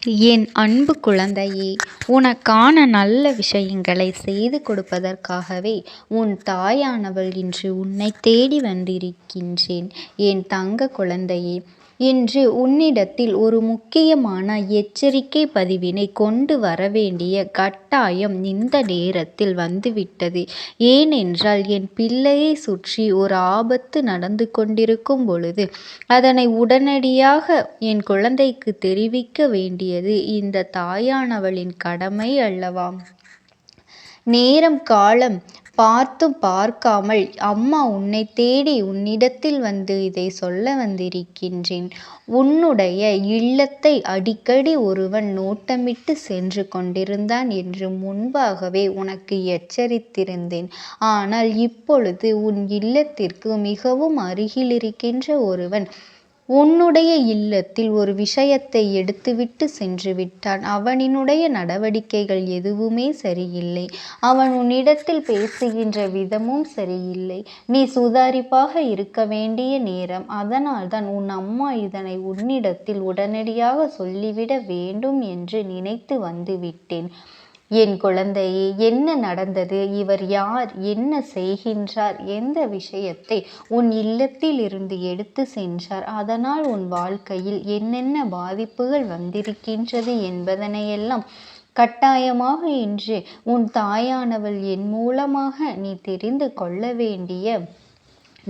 என் அன்பு குழந்தையே, உனக்கான நல்ல விஷயங்களை செய்து கொடுப்பதற்காகவே உன் தாயானவள் இன்று உன்னை தேடி வந்திருக்கின்றேன். என் தங்க குழந்தையே, இன்று உன்னிடத்தில் ஒரு முக்கியமான எச்சரிக்கை பதிவினை கொண்டு வரவேண்டிய கட்டாயம் இந்த நேரத்தில் வந்துவிட்டது. ஏனென்றால் என் பிள்ளையை சுற்றி ஒரு ஆபத்து நடந்து கொண்டிருக்கும் பொழுது அதனை உடனடியாக என் குழந்தைக்கு தெரிவிக்க வேண்டியது இந்த தாயானவளின் கடமை அல்லவா? நேரம் காலம் பார்த்தும் பார்க்காமல் அம்மா உன்னை தேடி உன்னிடத்தில் வந்து இதை சொல்ல வந்திருக்கின்றேன். உன்னுடைய இல்லத்தை அடிக்கடி ஒருவன் நோட்டமிட்டு சென்று கொண்டிருந்தான் என்று முன்பாகவே உனக்கு எச்சரித்திருந்தேன். ஆனால் இப்பொழுது உன் இல்லத்திற்கு மிகவும் அருகில் இருக்கின்ற ஒருவன் உன்னுடைய இல்லத்தில் ஒரு விஷயத்தை எடுத்துவிட்டு சென்று விட்டான். அவனினுடைய நடவடிக்கைகள் எதுவுமே சரியில்லை. அவன் உன்னிடத்தில் பேசுகின்ற விதமும் சரியில்லை. நீ சுதாரிப்பாக இருக்க வேண்டிய நேரம். அதனால்தான் உன் அம்மா இதனை உன்னிடத்தில் உடனடியாக சொல்லிவிட வேண்டும் என்று நினைத்து வந்துவிட்டேன். என் குழந்தையே, என்ன நடந்தது? இவர் யார்? என்ன செய்கின்றார்? எந்த விஷயத்தை உன் இல்லத்தில் இருந்து எடுத்து சென்றார்? அதனால் உன் வாழ்க்கையில் என்னென்ன பாதிப்புகள் வந்திருக்கின்றது என்பதனையெல்லாம் கட்டாயமாக இன்று உன் தாயானவள் என் மூலமாக நீ தெரிந்து கொள்ள வேண்டிய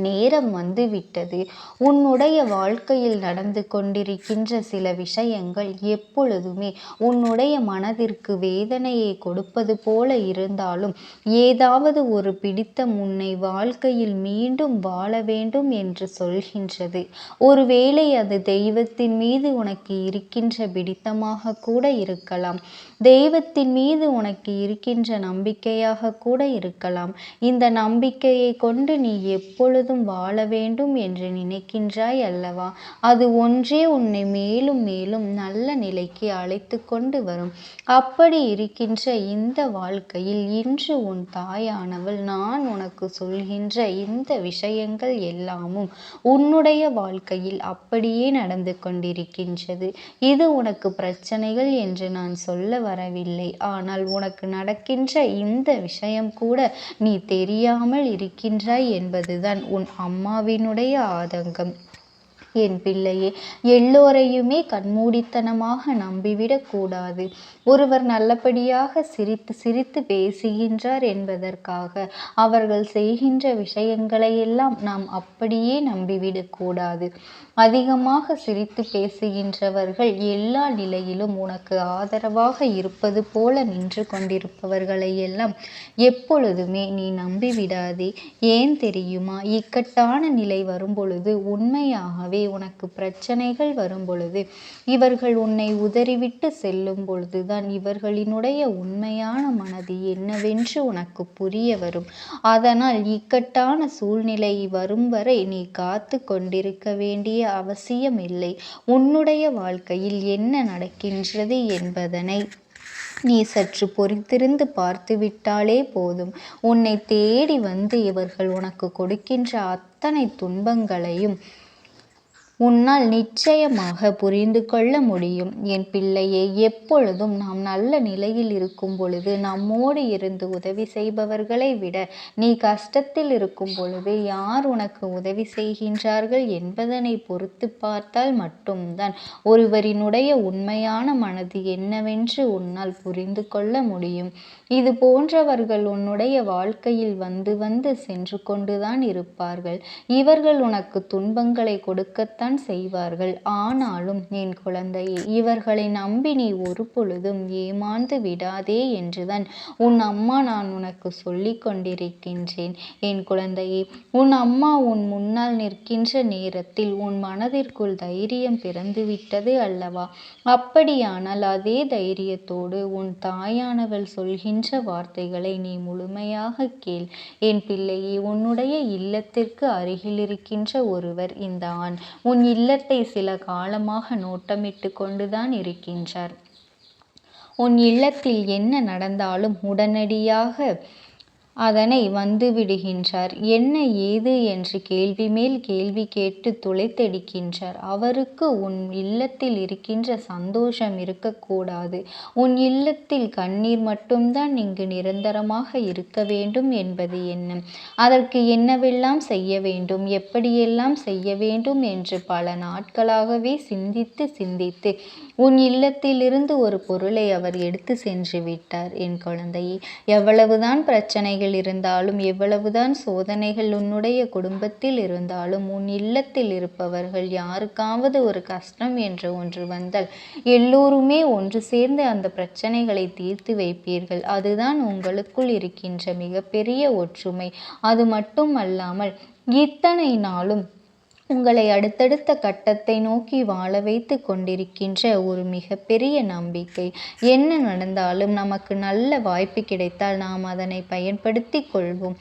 நேரம் வந்துவிட்டது. உன்னுடைய வாழ்க்கையில் நடந்து கொண்டிருக்கின்ற சில விஷயங்கள் எப்பொழுதுமே உன்னுடைய மனதிற்கு வேதனையை கொடுப்பது போல இருந்தாலும் ஏதாவது ஒரு பிடித்தம் உன்னை வாழ்க்கையில் மீண்டும் வாழ வேண்டும் என்று சொல்கின்றது. ஒருவேளை அது தெய்வத்தின் மீது உனக்கு இருக்கின்ற பிடித்தமாக கூட இருக்கலாம். தெய்வத்தின் மீது உனக்கு இருக்கின்ற நம்பிக்கையாக கூட இருக்கலாம். இந்த நம்பிக்கையை கொண்டு நீ எப்பொழுதும் வாழ வேண்டும் என்று நினைக்கின்றாய் அல்லவா? அது ஒன்றே உன்னை மேலும் மேலும் நல்ல நிலைக்கு அழைத்து கொண்டு வரும். அப்படி இருக்கின்ற இந்த வாழ்க்கையில் இன்று உன் தாயானவள் நான் உனக்கு சொல்கின்ற இந்த விஷயங்கள் எல்லாமும் உன்னுடைய வாழ்க்கையில் அப்படியே நடந்து கொண்டிருக்கின்றது. இது உனக்கு பிரச்சனைகள் என்று நான் சொல்ல வரவில்லை. ஆனால் உனக்கு நடக்கின்ற இந்த விஷயம் கூட நீ தெரியாமல் இருக்கின்றாய் என்பதுதான் உன் அம்மாவினுடைய ஆதங்கம். என் பிள்ளையே, எல்லோரையுமே கண்மூடித்தனமாக நம்பிவிடக் கூடாது. ஒருவர் நல்லபடியாக சிரித்து சிரித்து பேசுகின்றார் என்பதற்காக அவர்கள் செய்கின்ற விஷயங்களை எல்லாம் நாம் அப்படியே நம்பிவிடக்கூடாது. அதிகமாக சிரித்து பேசுகின்றவர்கள் எல்லா நிலையிலும் உனக்கு ஆதரவாக இருப்பது போல நின்று கொண்டிருப்பவர்களை எல்லாம் எப்பொழுதுமே நீ நம்பிவிடாதே. ஏன் தெரியுமா? இக்கட்டான நிலை வரும்பொழுது, உண்மையாகவே உனக்கு பிரச்சனைகள் வரும் பொழுது, இவர்கள் உன்னை உதறிவிட்டு செல்லும் பொழுதுதான் இவர்களினுடைய உண்மையான மனது என்னவென்று உனக்கு புரிய வரும். அதனால் இக்கட்டான சூழ்நிலை வரும் வரை நீ காத்து கொண்டிருக்க வேண்டிய அவசியமில்லை. உன்னுடைய வாழ்க்கையில் என்ன நடக்கின்றது என்பதனை நீ சற்று பொறுத்திருந்து பார்த்துவிட்டாலே போதும். உன்னை தேடி வந்து இவர்கள் உனக்கு கொடுக்கின்ற அத்தனை துன்பங்களையும் உன்னால் நிச்சயமாக புரிந்து கொள்ள முடியும். என் பிள்ளையை, எப்பொழுதும் நாம் நல்ல நிலையில் இருக்கும் பொழுது நம்மோடு இருந்து உதவி செய்பவர்களை விட நீ கஷ்டத்தில் இருக்கும் பொழுது யார் உனக்கு உதவி செய்கின்றார்கள் என்பதனை பொறுத்து பார்த்தால் மட்டும்தான் ஒருவரினுடைய உண்மையான மனது என்னவென்று உன்னால் புரிந்து கொள்ள முடியும். இது போன்றவர்கள் உன்னுடைய வாழ்க்கையில் வந்து வந்து சென்று கொண்டுதான் இருப்பார்கள். இவர்கள் உனக்கு துன்பங்களை கொடுக்கத்தான் செய்வார்கள். ஆனாலும் என் குழந்தையே, இவர்களை நம்பி நீ ஒரு பொழுதும் ஏமாந்து விடாதே என்றுதான் உன் அம்மா நான் உனக்கு சொல்லிக் கொண்டிருக்கின்றேன். என் குழந்தையே, உன் அம்மா உன் முன்னால் நிற்கின்ற நேரத்தில் உன் மனதிற்குள் தைரியம் பிறந்துவிட்டது அல்லவா? அப்படியானால் அதே தைரியத்தோடு உன் தாயானவள் சொல்கின்ற வார்த்தைகளை நீ முழுமையாக கேள். என் பிள்ளையே, உன்னுடைய இல்லத்திற்கு அருகில் இருக்கின்ற ஒருவர் இந்த ஆண் உன் இல்லத்தை சில காலமாக நோட்டமிட்டு கொண்டுதான் இருக்கின்றார். உன் இல்லத்தில் என்ன நடந்தாலும் உடனடியாக அதனை வந்துவிடுகின்றார். என்ன ஏது என்று கேள்வி மேல் கேள்வி கேட்டு துளைத்தெடுக்கின்றார். அவருக்கு உன் இல்லத்தில் இருக்கின்ற சந்தோஷம் இருக்கக்கூடாது. உன் இல்லத்தில் கண்ணீர் மட்டும்தான் இங்கு நிரந்தரமாக இருக்க வேண்டும் என்பது எண்ணம். அதற்கு என்னவெல்லாம் செய்ய வேண்டும், எப்படியெல்லாம் செய்ய வேண்டும் என்று பல நாட்களாகவே சிந்தித்து சிந்தித்து உன் இல்லத்திலிருந்து ஒரு பொருளை அவர் எடுத்து சென்று விட்டார். என் குழந்தையே, எவ்வளவுதான் பிரச்சனைகள் இருந்தாலும், எவ்வளவுதான் சோதனைகள் உன்னுடைய குடும்பத்தில் இருந்தாலும், உன் இல்லத்தில் இருப்பவர்கள் யாருக்காவது ஒரு கஷ்டம் என்று ஒன்று வந்தால் எல்லோருமே ஒன்று சேர்ந்து அந்த பிரச்சனைகளை தீர்த்து வைப்பீர்கள். அதுதான் உங்களுக்குள் இருக்கின்ற மிகப்பெரிய ஒற்றுமை. அது மட்டும் அல்லாமல் இத்தனை நாளும் உங்களை அடுத்தடுத்த கட்டத்தை நோக்கி வாழ வைத்து கொண்டிருக்கின்ற ஒரு மிகப்பெரிய நம்பிக்கை. என்ன நடந்தாலும் நமக்கு நல்ல வாய்ப்பு கிடைத்தால் நாம் அதனை பயன்படுத்தி கொள்வோம்.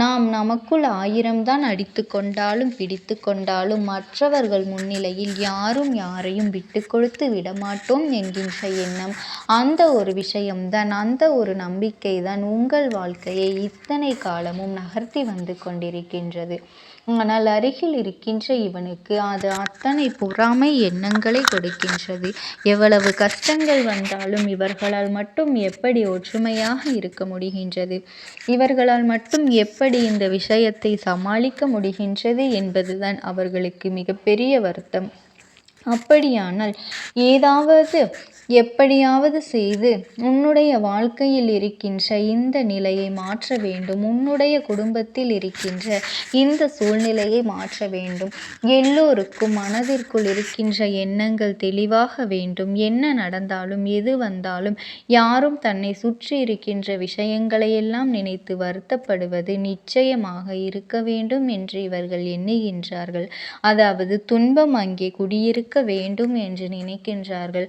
நாம் நமக்குள் 1000 தான் அடித்து கொண்டாலும் பிடித்து கொண்டாலும் மற்றவர்கள் முன்னிலையில் யாரும் யாரையும் விட்டு கொடுத்து விடமாட்டோம் என்கின்ற எண்ணம், அந்த ஒரு விஷயம்தான், அந்த ஒரு நம்பிக்கை தான் உங்கள் வாழ்க்கையை இத்தனை காலமும் நகர்த்தி வந்து கொண்டிருக்கின்றது. ஆனால் அருகில் இருக்கின்ற இவனுக்கு அது அத்தனை பொறாமை எண்ணங்களை கொடுக்கின்றது. எவ்வளவு கஷ்டங்கள் வந்தாலும் இவர்களால் மட்டும் எப்படி ஒற்றுமையாக இருக்க முடிகின்றது, இவர்களால் மட்டும் எப்படி இந்த விஷயத்தை சமாளிக்க முடிகின்றது என்பதுதான் அவர்களுக்கு மிகப்பெரிய வருத்தம். அப்படியானால் ஏதாவது எப்படியாவது செய்து உன்னுடைய வாழ்க்கையில் இருக்கின்ற இந்த நிலையை மாற்ற வேண்டும். உன்னுடைய குடும்பத்தில் இருக்கின்ற இந்த சூழ்நிலையை மாற்ற வேண்டும். எல்லோருக்கும் மனதிற்குள் இருக்கின்ற எண்ணங்கள் தெளிவாக வேண்டும். என்ன நடந்தாலும் எது வந்தாலும் யாரும் தன்னை சுற்றி இருக்கின்ற விஷயங்களையெல்லாம் நினைத்து வருத்தப்படுவது நிச்சயமாக இருக்க வேண்டும் என்று இவர்கள் எண்ணுகின்றார்கள். அதாவது துன்பம் அங்கே குடியிருக்க வேண்டும் என்று நினைக்கின்றார்கள்.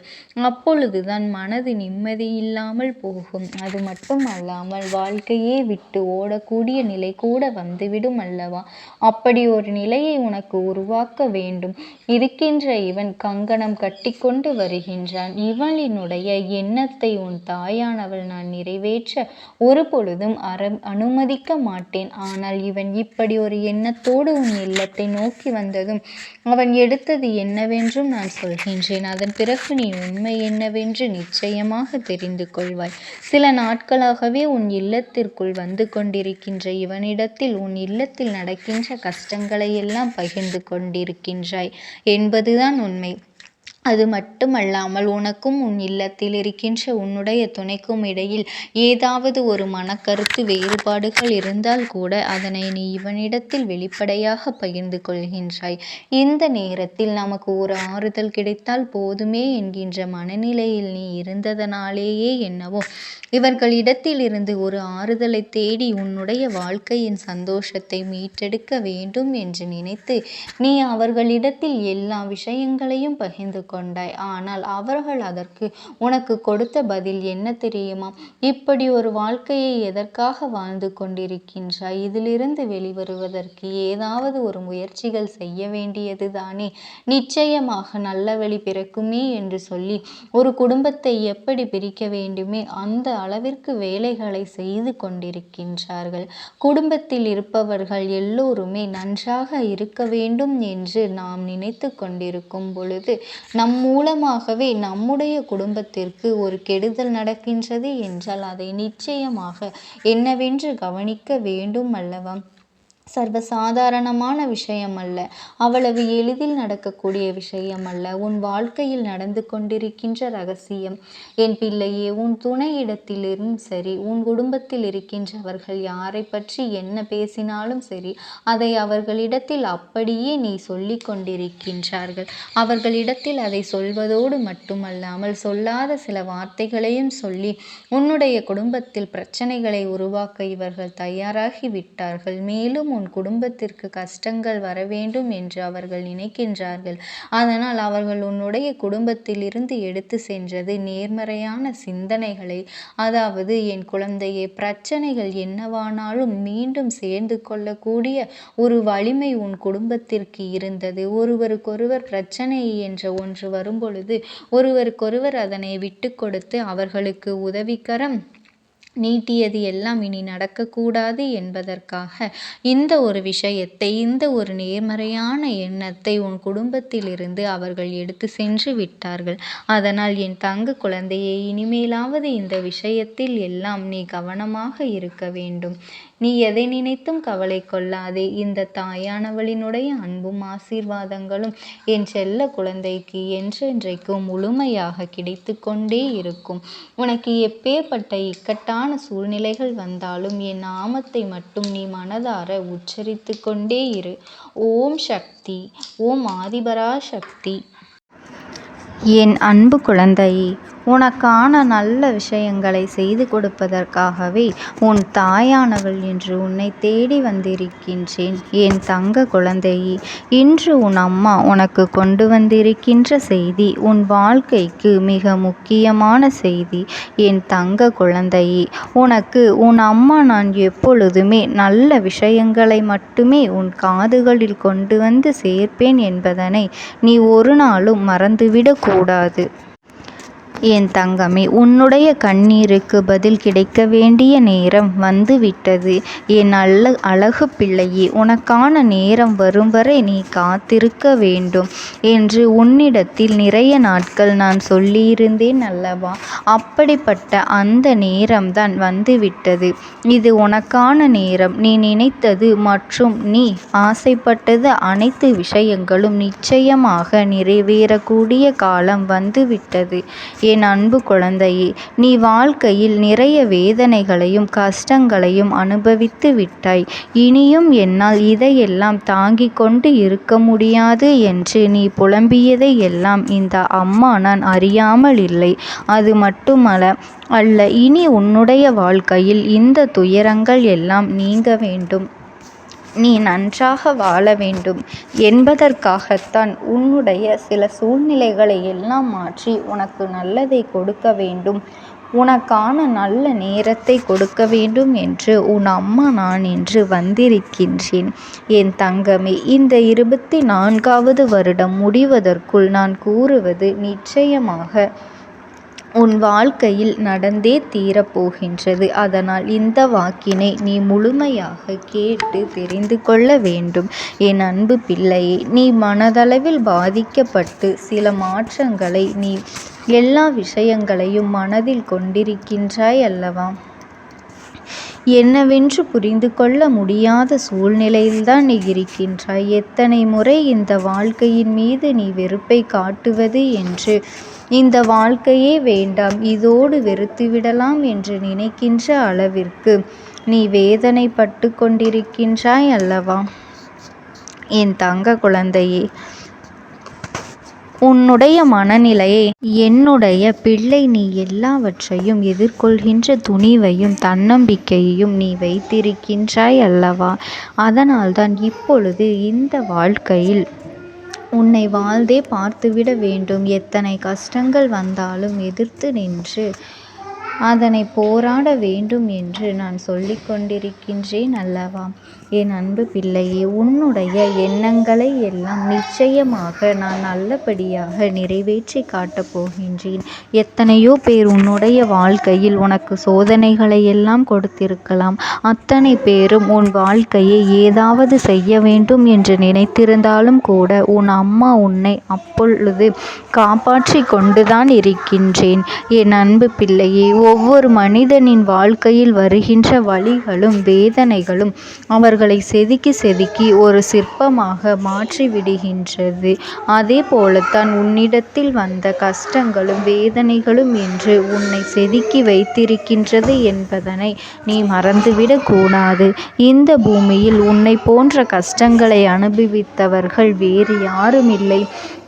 அப்பொழுதுதான் மனது நிம்மதியில்லாமல் போகும். அது மட்டும் அல்லாமல் வாழ்க்கையே விட்டு ஓடக்கூடிய நிலை கூட வந்துவிடும் அல்லவா? அப்படி ஒரு நிலையை உனக்கு உருவாக்க வேண்டும். இருக்கின்ற இவன் கங்கணம் கட்டிக்கொண்டு வருகின்றான். இவளினுடைய எண்ணத்தை உன் தாயானவள் நான் நிறைவேற்ற ஒரு பொழுதும் அனுமதிக்க மாட்டேன். ஆனால் இவன் இப்படி ஒரு எண்ணத்தோடு உன் இல்லத்தை நோக்கி வந்ததும் அவன் எடுத்தது என்னவென்றும் நான் சொல்கின்றேன். அதன் பிறகு நீ உண்மை என்னவென்று நிச்சயமாக தெரிந்து கொள்வாய். சில நாட்களாகவே உன் இல்லத்திற்குள் வந்து கொண்டிருக்கின்ற இவனிடத்தில் உன் இல்லத்தில் நடக்கின்ற கஷ்டங்களை எல்லாம் பகிர்ந்து கொண்டிருக்கின்றாய் என்பதுதான் உண்மை. அது மட்டுமல்லாமல் உனக்கும் உன் இல்லத்தில் இருக்கின்ற உன்னுடைய துணைக்கும் இடையில் ஏதாவது ஒரு மனக்கருத்து வேறுபாடுகள் இருந்தால் கூட அதனை நீ இவனிடத்தில் வெளிப்படையாக பகிர்ந்து கொள்கின்றாய். இந்த நேரத்தில் நமக்கு ஒரு ஆறுதல் கிடைத்தால் போதுமே என்கின்ற மனநிலையில் நீ இருந்ததனாலேயே என்னவோ இவர்களிடத்தில் இருந்து ஒரு ஆறுதலை தேடி உன்னுடைய வாழ்க்கையின் சந்தோஷத்தை மீட்டெடுக்க வேண்டும் என்று நினைத்து நீ அவர்களிடத்தில் எல்லா விஷயங்களையும் பகிர்ந்து கொண்டாய். ஆனால் அவர்கள் அதற்கு உனக்கு கொடுத்த பதில் என்ன தெரியுமா? இப்படி ஒரு வாழ்க்கையை எதற்காக வாழ்ந்து கொண்டிருக்கின்றாய்? இதிலிருந்து வெளிவருவதற்கு ஏதாவது ஒரு முயற்சிகள் செய்ய வேண்டியது தானே. நிச்சயமாக நல்ல வழி பிறக்குமே என்று சொல்லி ஒரு குடும்பத்தை எப்படி பிரிக்க வேண்டுமே அந்த அளவிற்கு வேலைகளை செய்து கொண்டிருக்கின்றார்கள். குடும்பத்தில் இருப்பவர்கள் எல்லோருமே நன்றாக இருக்க வேண்டும் என்று நாம் நினைத்து கொண்டிருக்கும் பொழுது நம் மூலமாகவே நம்முடைய குடும்பத்திற்கு ஒரு கெடுதல் நடக்கின்றது என்றால் அதை நிச்சயமாக என்னவென்று கவனிக்க வேண்டும் அல்லவா? சர்வசாதாரணமான விஷயம் அல்ல, அவ்வளவு எளிதில் நடக்கக்கூடிய விஷயம் அல்ல. உன் வாழ்க்கையில் நடந்து கொண்டிருக்கின்ற ரகசியம். என் பிள்ளையே, உன் துணையிடத்திலும் சரி, உன் குடும்பத்தில் இருக்கின்றவர்கள் யாரை பற்றி என்ன பேசினாலும் சரி, அதை அவர்களிடத்தில் அப்படியே நீ சொல்லி கொண்டிருக்கின்றார்கள். அவர்களிடத்தில் அதை சொல்வதோடு மட்டுமல்லாமல் சொல்லாத சில வார்த்தைகளையும் சொல்லி உன்னுடைய குடும்பத்தில் பிரச்சனைகளை உருவாக்க இவர்கள் தயாராகி விட்டார்கள். மேலும் உன் குடும்பத்திற்கு கஷ்டங்கள் வர வேண்டும் என்று அவர்கள் நினைக்கின்றார்கள். அதனால் அவர்கள் உன்னுடைய குடும்பத்தில் இருந்து எடுத்து சென்றது நேர்மறையான சிந்தனைகளை. அதாவது என் குழந்தையே, பிரச்சனைகள் என்னவானாலும் மீண்டும் சேர்ந்து கொள்ளக்கூடிய ஒரு வலிமை உன் குடும்பத்திற்கு இருந்தது. ஒருவருக்கொருவர் பிரச்சனை என்ற ஒன்று வரும்பொழுது ஒருவருக்கொருவர் அதனை விட்டு கொடுத்து அவர்களுக்கு உதவிக்கரம் நீட்டியது எல்லாம் இனி நடக்கக்கூடாது என்பதற்காக இந்த ஒரு விஷயத்தை, இந்த ஒரு நேர்மறையான எண்ணத்தை உன் குடும்பத்திலிருந்து அவர்கள் எடுத்து சென்று விட்டார்கள். அதனால் என் தங்க குழந்தையே, இனிமேலாவது இந்த விஷயத்தில் எல்லாம் நீ கவனமாக இருக்க வேண்டும். நீ எதை நினைத்தும் கவலை கொள்ளாதே. இந்த தாயானவளினுடைய அன்பும் ஆசீர்வாதங்களும் என் செல்ல குழந்தைக்கு என்றென்றைக்கும் முழுமையாக கிடைத்து கொண்டே இருக்கும். உனக்கு எப்பேற்பட்ட இக்கட்டான சூழ்நிலைகள் வந்தாலும் என் நாமத்தை மட்டும் நீ மனதார உச்சரித்து கொண்டே இரு. ஓம் சக்தி, ஓம் ஆதிபரா சக்தி. என் அன்பு குழந்தையே, உனக்கான நல்ல விஷயங்களை செய்து கொடுப்பதற்காகவே உன் தாயானவள் இன்று உன்னை தேடி வந்திருக்கின்றேன். என் தங்க குழந்தையே, இன்று உன் அம்மா உனக்கு கொண்டு வந்திருக்கின்ற செய்தி உன் வாழ்க்கைக்கு மிக முக்கியமான செய்தி. என் தங்க குழந்தையே, உனக்கு உன் அம்மா நான் எப்பொழுதுமே நல்ல விஷயங்களை மட்டுமே உன் காதுகளில் கொண்டு வந்து சேர்ப்பேன் என்பதனை நீ ஒரு நாளும் மறந்துவிடக் கூடாது. என் தங்கமே, உன்னுடைய கண்ணீருக்கு பதில் கிடைக்க வேண்டிய நேரம் வந்துவிட்டது. என் அழகு பிள்ளையே, உனக்கான நேரம் வரும் வரை நீ காத்திருக்க வேண்டும் என்று உன்னிடத்தில் நிறைய நாட்கள் நான் சொல்லியிருந்தேன் அல்லவா? அப்படிப்பட்ட அந்த நேரம்தான் வந்துவிட்டது. இது உனக்கான நேரம். நீ நினைத்தது மற்றும் நீ ஆசைப்பட்டது அனைத்து விஷயங்களும் நிச்சயமாக நிறைவேறக்கூடிய காலம் வந்துவிட்டது. என் அன்பு குழந்தையே, நீ வாழ்க்கையில் நிறைய வேதனைகளையும் கஷ்டங்களையும் அனுபவித்து விட்டாய். இனியும் என்னால் இதையெல்லாம் தாங்கிக் கொண்டு இருக்க முடியாது என்று நீ புலம்பியதை எல்லாம் இந்த அம்மா நான் அறியாமல் இல்லை. அது மட்டுமல்ல, இனி உன்னுடைய வாழ்க்கையில் இந்த துயரங்கள் எல்லாம் நீங்க வேண்டும், நீ நன்றாக வாழ வேண்டும் என்பதற்காகத்தான் உன்னுடைய சில சூழ்நிலைகளை எல்லாம் மாற்றி உனக்கு நல்லதை கொடுக்க வேண்டும், உனக்கான நல்ல நேரத்தை கொடுக்க வேண்டும் என்று உன் அம்மா நான் இன்று வந்திருக்கின்றேன். என் தங்கமே, இந்த 24வது வருடம் முடிவதற்குள் நான் கூறுவது நிச்சயமாக உன் வாழ்க்கையில் நடந்தே தீரப்போகின்றது. அதனால் இந்த வாக்கினை நீ முழுமையாக கேட்டு தெரிந்து கொள்ள வேண்டும். என் அன்பு பிள்ளையே, நீ மனதளவில் பாதிக்கப்பட்டு சில மாற்றங்களை நீ எல்லா விஷயங்களையும் மனதில் கொண்டிருக்கின்றாய் அல்லவா? என்னவென்று புரிந்து கொள்ள முடியாத சூழ்நிலையில்தான் நீ இருக்கின்றாய். எத்தனை முறை இந்த வாழ்க்கையின் மீது நீ வெறுப்பை காட்டுவது என்று, இந்த வாழ்க்கையே வேண்டாம், இதோடு வெறுத்துவிடலாம் என்று நினைக்கின்ற அளவிற்கு நீ வேதனைப்பட்டு கொண்டிருக்கின்றாய் அல்லவா? என் தங்க குழந்தையே, உன்னுடைய மனநிலையை என்னுடைய பிள்ளை நீ எல்லாவற்றையும் எதிர்கொள்கின்ற துணிவையும் தன்னம்பிக்கையையும் நீ வைத்திருக்கின்றாய் அல்லவா? அதனால்தான் இப்பொழுது இந்த வாழ்க்கையில் உன்னை வாழ்ந்தே பார்த்துவிட வேண்டும். எத்தனை கஷ்டங்கள் வந்தாலும் எதிர்த்து நின்று அதனை போராட வேண்டும் என்று நான் சொல்லிக் கொண்டிருக்கின்றேன் அல்லவா? என் அன்பு பிள்ளையே, உன்னுடைய எண்ணங்களை எல்லாம் நிச்சயமாக நான் நல்லபடியாக நிறைவேற்றி காட்டப் போகின்றேன். எத்தனையோ பேர் உன்னுடைய வாழ்க்கையில் உனக்கு சோதனைகளை எல்லாம் கொடுத்திருக்கலாம். அத்தனை பேரும் உன் வாழ்க்கையை ஏதாவது செய்ய வேண்டும் என்று நினைத்திருந்தாலும் கூட உன் அம்மா உன்னை அப்பொழுது காப்பாற்றி கொண்டுதான் இருக்கின்றேன். என் அன்பு பிள்ளையே, ஒவ்வொரு மனிதனின் வாழ்க்கையில் வருகின்ற வலிகளும் வேதனைகளும் அவர்களை செதுக்கி செதுக்கி ஒரு சிற்பமாக மாற்றி விடுகின்றது. அதே போலத்தான் உன்னிடத்தில் வந்த கஷ்டங்களும் வேதனைகளும் என்று உன்னை செதுக்கி வைத்திருக்கின்றது என்பதனை நீ மறந்துவிடக் கூடாது. இந்த பூமியில் உன்னை போன்ற கஷ்டங்களை அனுபவித்தவர்கள் வேறு யாரும் இல்லை.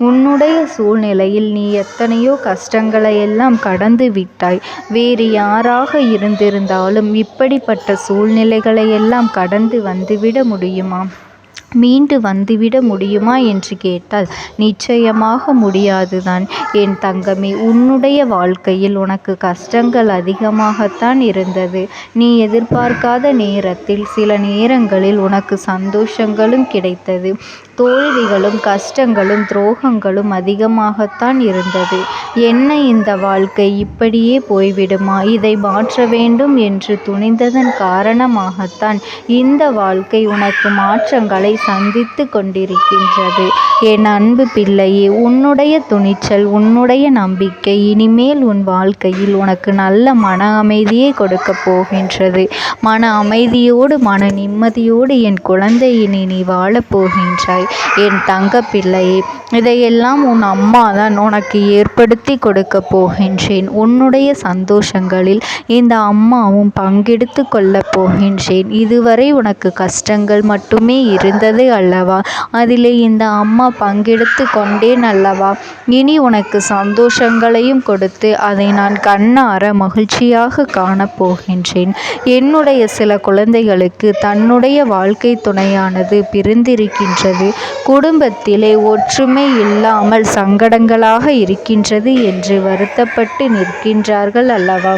உன்னுடைய சூழ்நிலையில் நீ எத்தனையோ கஷ்டங்களை எல்லாம் கடந்து விட்டாய். வேறு யாராக இருந்திருந்தாலும் இப்படிப்பட்ட சூழ்நிலைகளை எல்லாம் கடந்து வந்துவிட முடியுமா? மீண்டு வந்துவிட முடியுமா என்று கேட்டால் நிச்சயமாக முடியாதுதான். என் தங்கமே, உன்னுடைய வாழ்க்கையில் உனக்கு கஷ்டங்கள் அதிகமாகத்தான் இருந்தது. நீ எதிர்பார்க்காத நேரத்தில் சில நேரங்களில் உனக்கு சந்தோஷங்களும் கிடைத்தது. தோல்விகளும் கஷ்டங்களும் துரோகங்களும் அதிகமாகத்தான் இருந்தது. என்ன இந்த வாழ்க்கை இப்படியே போய்விடுமா? இதை மாற்ற வேண்டும் என்று துணிந்ததன் காரணமாகத்தான் இந்த வாழ்க்கை உனக்கு மாற்றங்களை சந்தித்து கொண்டிருக்கின்றது. என் அன்பு பிள்ளையே, உன்னுடைய துணிச்சல், உன்னுடைய நம்பிக்கை இனிமேல் உன் வாழ்க்கையில் உனக்கு நல்ல மன அமைதியை கொடுக்க போகின்றது. மன அமைதியோடு மன நிம்மதியோடு என் குழந்தையினை நீ வாழப் போகின்றாய். என் தங்க பிள்ளையே, இதையெல்லாம் உன் அம்மா தான் உனக்கு ஏற்படுத்தி கொடுக்க போகின்றேன். உன்னுடைய சந்தோஷங்களில் இந்த அம்மாவும் பங்கெடுத்து கொள்ளப் போகின்றேன். இதுவரை உனக்கு கஷ்டங்கள் மட்டுமே இருந்தது அல்லவா? அதிலே இந்த அம்மா பங்கெடுத்து கொண்டேன் அல்லவா? இனி உனக்கு சந்தோஷங்களையும் கொடுத்து அதை நான் கண்ணார மகிழ்ச்சியாக காணப்போகின்றேன். என்னுடைய சில குழந்தைகளுக்கு தன்னுடைய வாழ்க்கை துணையானது பிரிந்திருக்கின்றது, குடும்பத்திலே ஒற்றுமை இல்லாமல் சங்கடங்களாக இருக்கின்றது என்று வருத்தப்பட்டு நிற்கின்றார்கள் அல்லவா?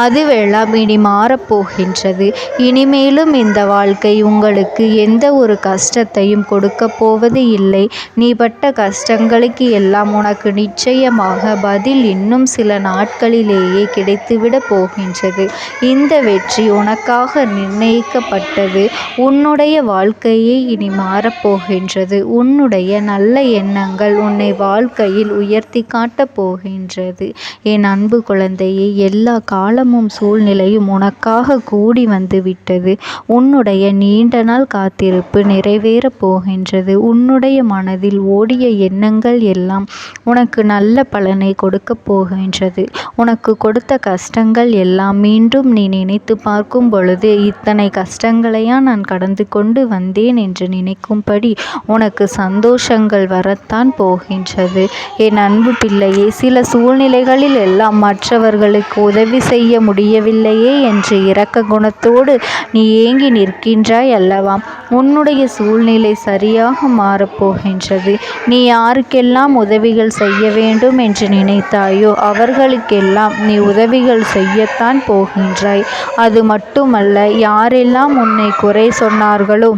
அதுவெல்லாம் இனி மாறப்போகின்றது. இனிமேலும் இந்த வாழ்க்கை உங்களுக்கு எந்த ஒரு கஷ்டத்தையும் கொடுக்க போவது இல்லை. நீ பட்ட கஷ்டங்களுக்கு எல்லாம் உனக்கு நிச்சயமாக பதில் இன்னும் சில நாட்களிலேயே கிடைத்துவிட போகின்றது. இந்த வெற்றி உனக்காக நிர்ணயிக்கப்பட்டது. உன்னுடைய வாழ்க்கையே இனி மாறப்போகின்றது. உன்னுடைய நல்ல எண்ணங்கள் உன்னை வாழ்க்கையில் உயர்த்தி காட்டப் போகின்றது. என் அன்பு குழந்தையே, எல்லா காலமும் சூழ்நிலையும் உனக்காக கூடி வந்து விட்டது. உன்னுடைய நீண்ட நாள் காத்திருப்பு நிறைவேறப் போகின்றது. உன்னுடைய மனதில் ஓடிய எண்ணங்கள் எல்லாம் உனக்கு நல்ல பலனை கொடுக்கப் போகின்றது. உனக்கு கொடுத்த கஷ்டங்கள் எல்லாம் மீண்டும் நீ நினைத்து பார்க்கும் பொழுது இத்தனை கஷ்டங்களையா நான் கடந்து கொண்டு வந்தேன் என்று நினைக்கும்படி உனக்கு சந்தோஷங்கள் வரத்தான் போகின்றது. என் அன்பு பிள்ளையே, சில சூழ்நிலைகளில் எல்லாம் மற்றவர்களுக்கு உதவி செய்ய முடியவில்லையே என்று இரக்க குணத்தோடு நீ ஏங்கி நிற்கின்றாய் அல்லவா? உன்னுடைய சூழ்நிலை சரியாக மாறப்போகின்றது. நீ யாருக்கெல்லாம் உதவிகள் செய்ய வேண்டும் என்று நினைத்தாயோ அவர்களுக்கெல்லாம் நீ உதவிகள் செய்யத்தான் போகின்றாய். அது மட்டுமல்ல, யாரெல்லாம் உன்னை குறை சொன்னார்களோ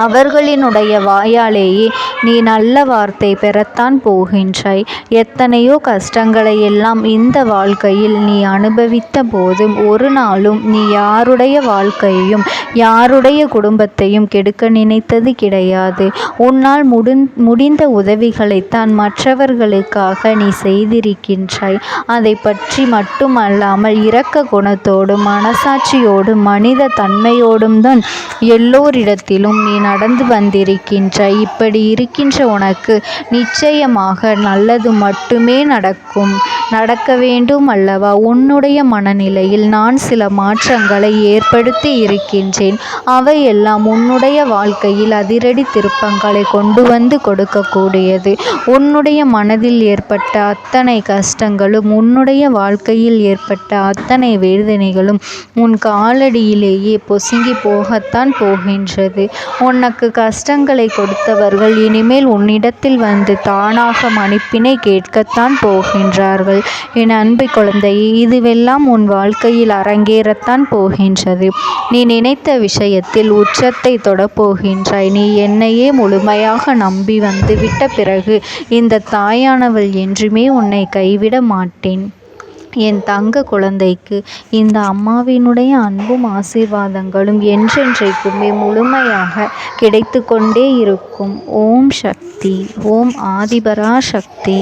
அவர்களினுடைய வாயாலேயே நீ நல்ல வார்த்தை பெறத்தான் போகின்றாய். எத்தனையோ கஷ்டங்களை எல்லாம் இந்த வாழ்க்கையில் நீ அனுபவித்த போதும் ஒரு நாளும் நீ யாருடைய வாழ்க்கையையும் யாருடைய குடும்பத்தையும் கெடுக்க நினைத்தது கிடையாது. உன்னால் முடிந்த உதவிகளைத்தான் மற்றவர்களுக்காக நீ செய்திருக்கின்றாய். அதை பற்றி மட்டுமல்லாமல் இரக்க குணத்தோடும் மனசாட்சியோடும் மனித தன்மையோடும் தான் எல்லோரிடத்திலும் நீ நடந்து வந்திருக்கின்றாய். இப்படி இருக்கின்ற உனக்கு நிச்சயமாக நல்லது மட்டுமே நடக்க வேண்டும் அல்லவா? உன்னுடைய மனநிலையில் நான் சில மாற்றங்களை ஏற்படுத்தி இருக்கின்றேன். அவையெல்லாம் உன்னுடைய வாழ்க்கையில் அதிரடி திருப்பங்களை கொண்டு வந்து கொடுக்கக்கூடியது. உன்னுடைய மனதில் ஏற்பட்ட அத்தனை கஷ்டங்களும் உன்னுடைய வாழ்க்கையில் ஏற்பட்ட அத்தனை வேதனைகளும் உன் காலடியிலேயே பொசுங்கி போகத்தான் போகின்றது. உனக்கு கஷ்டங்களை கொடுத்தவர்கள் இனிமேல் உன்னிடத்தில் வந்து தானாக மன்னிப்பினை கேட்கத்தான் போகின்றார்கள். என் அன்பு குழந்தையே, இதுவெல்லாம் உன் வாழ்க்கையில் அரங்கேறத்தான் போகின்றது. நீ நினைத்த விஷயத்தில் உச்சத்தை தொடப்போகின்றாய். நீ என்னையே முழுமையாக நம்பி வந்துவிட்ட பிறகு இந்த தாயானவள் என்றுமே உன்னை கைவிட மாட்டேன். என் தங்க குழந்தைக்கு இந்த அம்மாவினுடைய அன்பும் ஆசீர்வாதங்களும் என்றென்றைக்குமே முழுமையாக கிடைத்து கொண்டே இருக்கும். ஓம் சக்தி. ஓம் ஆதிபரா சக்தி.